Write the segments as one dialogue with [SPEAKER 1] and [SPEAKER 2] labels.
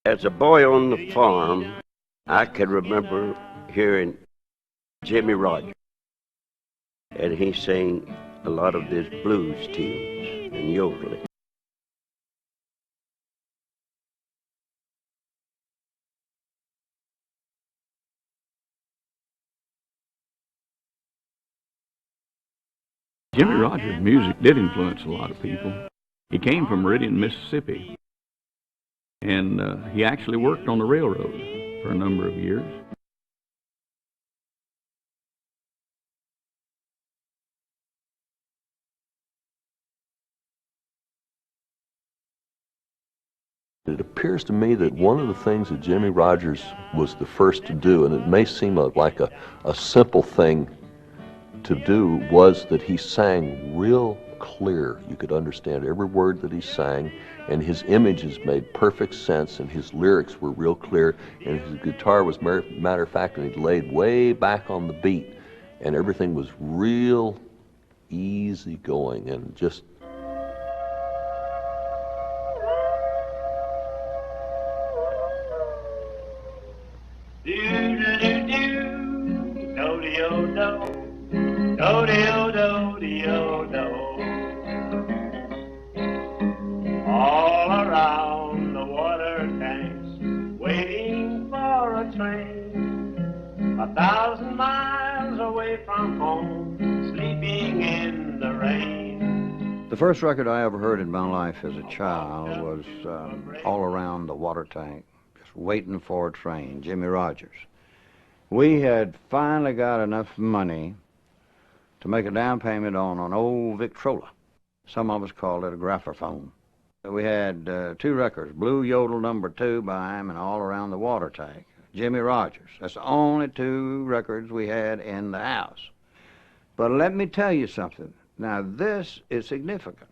[SPEAKER 1] As a boy on the farm, I can remember hearing Jimmy Rogers, and he sang a lot of these blues tunes and yodeling.
[SPEAKER 2] Jimmy Rogers' music did influence a lot of people. He came from Meridian, Mississippi, and he actually worked on the railroad for a number of years.
[SPEAKER 3] It appears to me that one of the things that Jimmy Rogers was the first to do, and it may seem like a simple thing to do, was that he sang real clear. You could understand every word that he sang, and his images made perfect sense, and his lyrics were real clear, and his guitar was, matter of fact, and he laid way back on the beat, and everything was real easy going and just
[SPEAKER 4] all around the water tanks, waiting for a train, 1,000 miles away from home, sleeping in the rain.
[SPEAKER 5] The first record I ever heard in my life as a child was All Around the Water Tank, just waiting for a train, Jimmy Rogers. We had finally got enough money to make a down payment on an old Victrola. Some of us called it a graphophone. We had two records, Blue Yodel #2 by him and All Around the Water Tank, Jimmy Rogers. That's the only two records we had in the house. But let me tell you something. Now this is significant.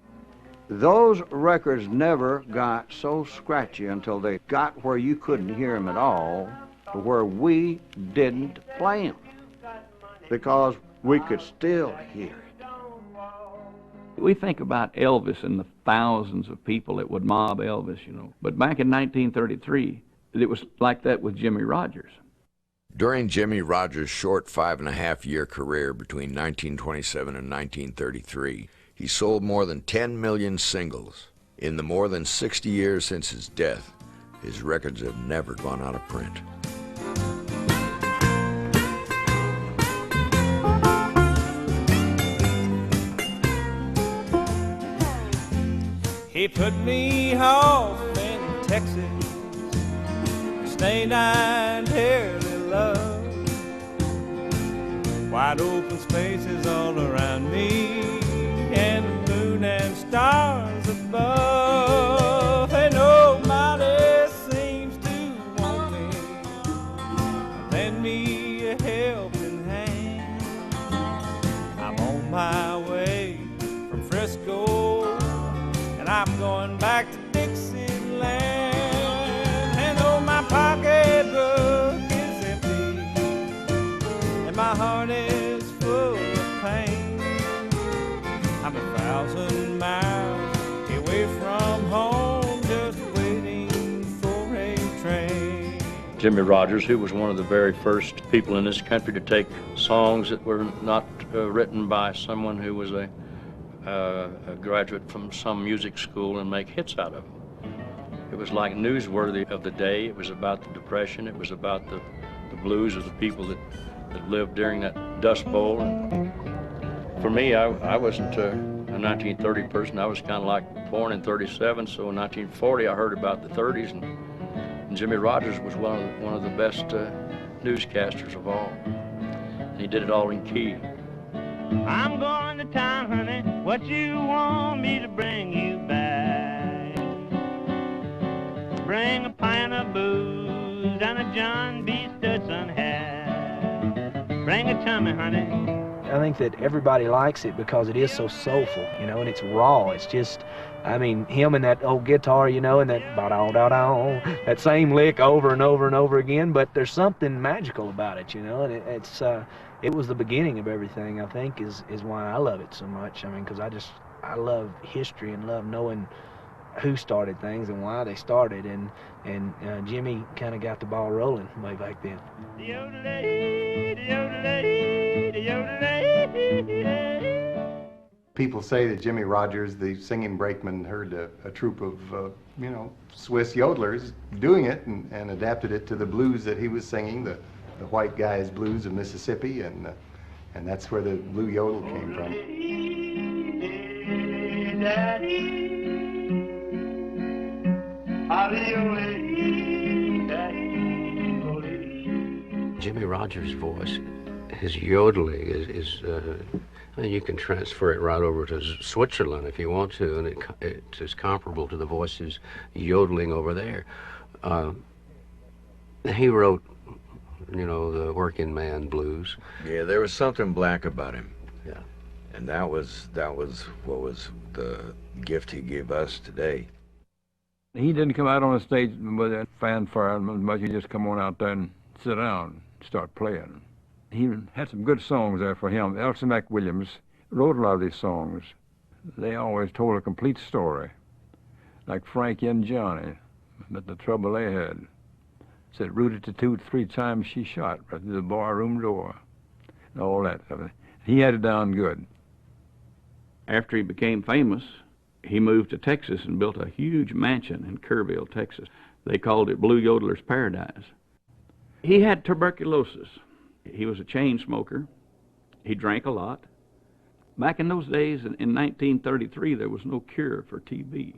[SPEAKER 5] Those records never got so scratchy until they got where you couldn't hear them at all, to where we didn't play them, because we could still hear it.
[SPEAKER 2] We think about Elvis and the thousands of people that would mob Elvis, you know. But back in 1933, it was like that with Jimmy Rogers.
[SPEAKER 6] During Jimmy Rogers' short 5.5-year career between 1927 and 1933, he sold more than 10 million singles. In the more than 60 years since his death, his records have never gone out of print.
[SPEAKER 7] He put me off in Texas, stayed I dearly loved. Wide open spaces all around me, and the moon and stars above. And nobody seems to want me, lend me a helping hand. I'm on my way from Frisco, I'm going back to Dixieland, and oh, my pocketbook is empty, and my heart is full of pain. I'm 1,000 miles away from home, just waiting for a train.
[SPEAKER 8] Jimmy Rogers, who was one of the very first people in this country to take songs that were not written by someone who was a graduate from some music school and make hits out of them. It was like newsworthy of the day. It was about the Depression. It was about the blues of the people that lived during that Dust Bowl. And for me, I wasn't a 1930 person. I was kind of like born in 37, so in 1940 I heard about the 30s, and Jimmy Rogers was one of the best newscasters of all. And he did it all in key.
[SPEAKER 4] I'm going to town, honey. What you want me to bring you back? Bring a pint of booze and a John B. Stetson hat. Bring a tummy, honey.
[SPEAKER 9] I think that everybody likes it because it is so soulful, you know, and it's raw. It's just, I mean, him and that old guitar, you know, and that ba-da-da-da, that same lick over and over and over again, but there's something magical about it, you know, and it was the beginning of everything, I think, is why I love it so much. I mean, because I love history and love knowing who started things and why they started, and Jimmy kind of got the ball rolling way back then.
[SPEAKER 10] People say that Jimmie Rodgers, the singing brakeman, heard a troupe of, Swiss yodelers doing it and adapted it to the blues that he was singing, the white guy's blues of Mississippi, and that's where the blue yodel came from.
[SPEAKER 11] Jimmie Rodgers' voice, his yodeling is you can transfer it right over to Switzerland if you want to, and it's comparable to the voices yodeling over there. He wrote, the working man blues.
[SPEAKER 6] Yeah, there was something black about him.
[SPEAKER 11] Yeah.
[SPEAKER 6] And that was what was the gift he gave us today.
[SPEAKER 12] He didn't come out on the stage with that fanfare much. He just come on out there and sit down and start playing. He had some good songs there for him. Elsie McWilliams wrote a lot of these songs. They always told a complete story, like Frankie and Johnny, but the trouble they had. Said rooted-to-toot 3 times she shot right through the barroom door, and all that stuff. He had it down good.
[SPEAKER 2] After he became famous, he moved to Texas and built a huge mansion in Kerrville, Texas. They called it Blue Yodeler's Paradise. He had tuberculosis. He was a chain smoker. He drank a lot. Back in those days, in 1933, there was no cure for TB.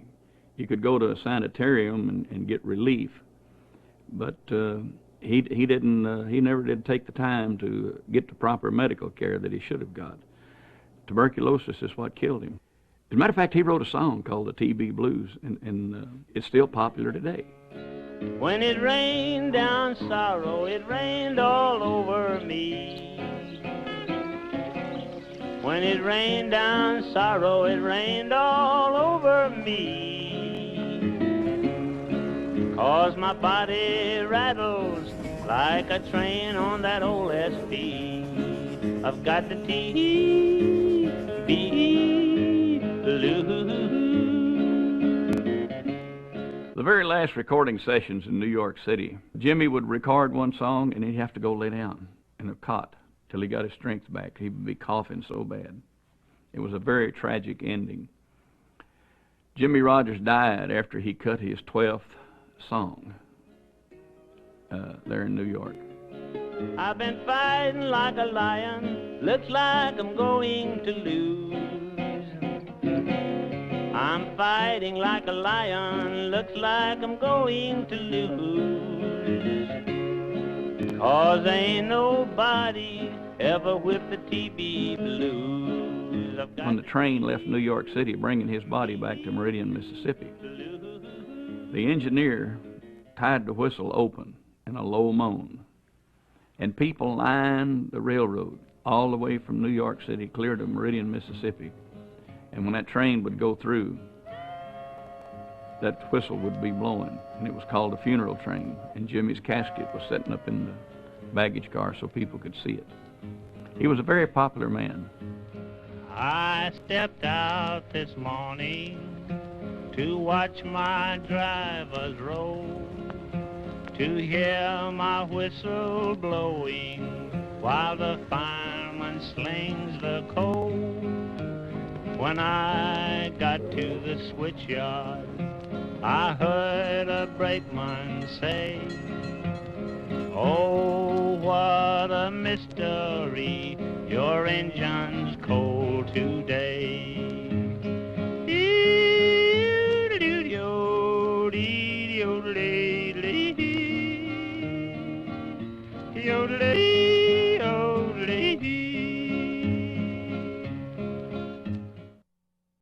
[SPEAKER 2] You could go to a sanitarium and get relief, but he never did take the time to get the proper medical care that he should have got. Tuberculosis is what killed him. As a matter of fact, he wrote a song called the TB Blues, and it's still popular today.
[SPEAKER 4] When it rained down sorrow, it rained all over me. When it rained down sorrow, it rained all over me. 'Cause my body rattles like a train on that old SP. I've got the TB blues.
[SPEAKER 2] The very last recording sessions in New York City, Jimmy would record one song and he'd have to go lay down in a cot till he got his strength back. He would be coughing so bad. It was a very tragic ending. Jimmie Rodgers died after he cut his 12th song there in New York.
[SPEAKER 4] I've been fighting like a lion, looks like I'm going to lose. I'm fighting like a lion, looks like I'm going to lose. 'Cause ain't nobody ever whipped the TB blues.
[SPEAKER 2] When the train left New York City, bringing his body back to Meridian, Mississippi, the engineer tied the whistle open in a low moan, and people lined the railroad all the way from New York City clear to Meridian, Mississippi. And when that train would go through, that whistle would be blowing, and it was called a funeral train, and Jimmy's casket was setting up in the baggage car so people could see it. He was a very popular man.
[SPEAKER 4] I stepped out this morning to watch my drivers roll, to hear my whistle blowing while the fireman slings the coal. When I got to the switchyard, I heard a brakeman say, "Oh, what a mystery, your engine's cold today."